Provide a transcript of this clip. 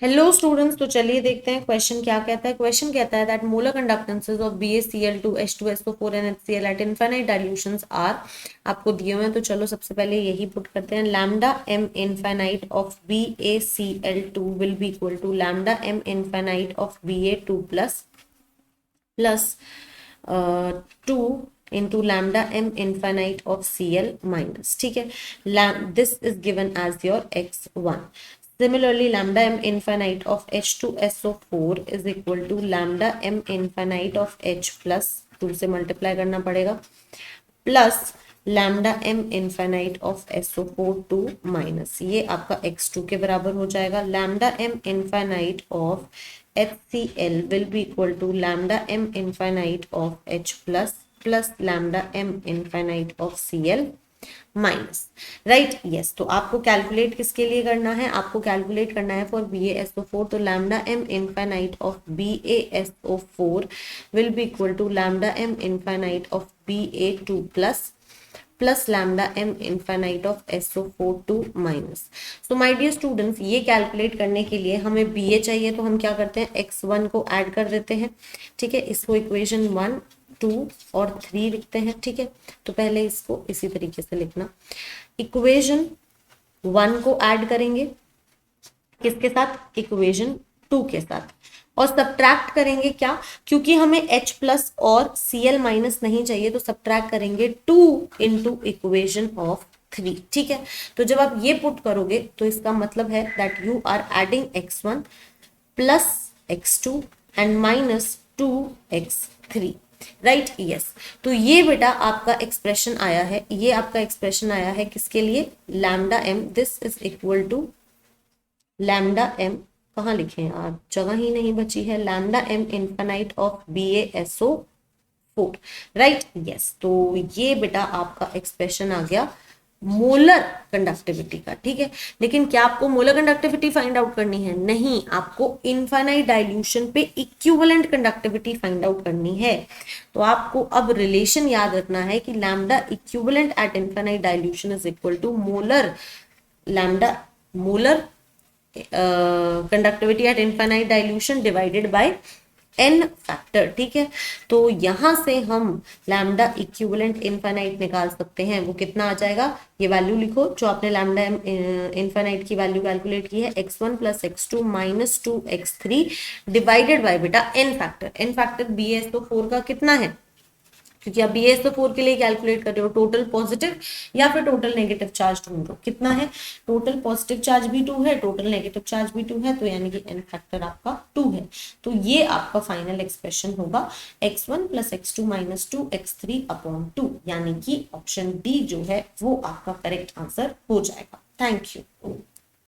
Hello students, तो चलिए देखते हैं क्वेश्चन क्या कहता है। क्वेश्चन कहता है that molar conductances of BaCl2 H2SO4 and HCl at infinite dilutions are. आपको दिए हुए हैं तो चलो सबसे पहले यही पुट करते हैं। Lambda m infinite of BaCl2 will be equal to lambda m infinite of Ba2 plus 2 into lambda m infinite of Cl minus, ठीक है। this is given as your x1. Similarly, lambda m infinite of H2SO4 is equal to lambda m infinite of H plus 2 से multiply करना पड़ेगा plus lambda m infinite of SO4 2 minus, ये आपका x2 के बराबर हो जाएगा। Lambda m infinite of HCl will be equal to lambda m infinite of H plus plus lambda m infinite of Cl minus, right. Yes, तो आपको calculate किसके लिए करना है? आपको कैलकुलेट करना है फॉर BaSO4। तो lambda m infinite of BaSO4 will be equal to lambda m infinite of Ba2 plus lambda m infinite of SO4 2 minus. So my dear students, ये कैलकुलेट करने के लिए हमें Ba चाहिए, तो हम क्या करते हैं, x1 को ऐड कर देते हैं, ठीक है। इसको इक्वेशन 1 2 और 3 लिखते हैं, ठीक है। तो पहले इसको इसी तरीके से लिखना, इक्वेशन 1 को ऐड करेंगे किसके साथ, इक्वेशन 2 के साथ, और सब्ट्रैक्ट करेंगे क्या, क्योंकि हमें H प्लस और Cl माइनस नहीं चाहिए, तो सब्ट्रैक्ट करेंगे 2 इंटू इक्वेशन ऑफ 3, ठीक है। तो जब आप ये पुट करोगे तो इसका मतलब है that you are adding x1 plus x2 and minus 2x3, right. Yes, तो ये बेटा आपका एक्सप्रेशन आया है, ये आपका एक्सप्रेशन आया है किसके लिए, lambda m। This is equal to lambda m, कहाँ लिखे हैं आप, जगह ही नहीं बची है, lambda m infinite of BaSO4, right. Yes, तो ये बेटा आपका एक्सप्रेशन आ गया मोलर कंडक्टिविटी का, ठीक है। लेकिन क्या आपको मोलर कंडक्टिविटी फाइंड आउट करनी है? नहीं, आपको इनफाइनाइट डाइल्यूशन पे इक्विवेलेंट कंडक्टिविटी फाइंड आउट करनी है। तो आपको अब रिलेशन याद रखना है कि lambda equivalent at infinite dilution is equal to molar lambda molar conductivity at infinite dilution divided by n factor, ठीक है। तो यहां से हम लैम्डा इक्विवेलेंट इनफाइनाइट निकाल सकते हैं, वो कितना आ जाएगा, ये वैल्यू लिखो जो आपने लैम्डा इनफाइनाइट की वैल्यू कैलकुलेट की है, x1 plus x2 minus 2x3 divided by बेटा n factor. n factor BaSO4 का कितना है, क्योंकि आप BaSO4 के लिए कैलकुलेट कर रहे हो, टोटल पॉजिटिव या फिर टोटल नेगेटिव चार्ज ढूंढ लो, कितना है, टोटल पॉजिटिव चार्ज भी 2 है, टोटल नेगेटिव चार्ज भी 2 है, तो यानी कि n फैक्टर आपका 2 है। तो ये आपका फाइनल एक्सप्रेशन होगा x1 plus x2 minus 2x3 upon 2, यानी कि ऑप्शन डी जो है वो आपका करेक्ट आंसर हो जाएगा। Thank you.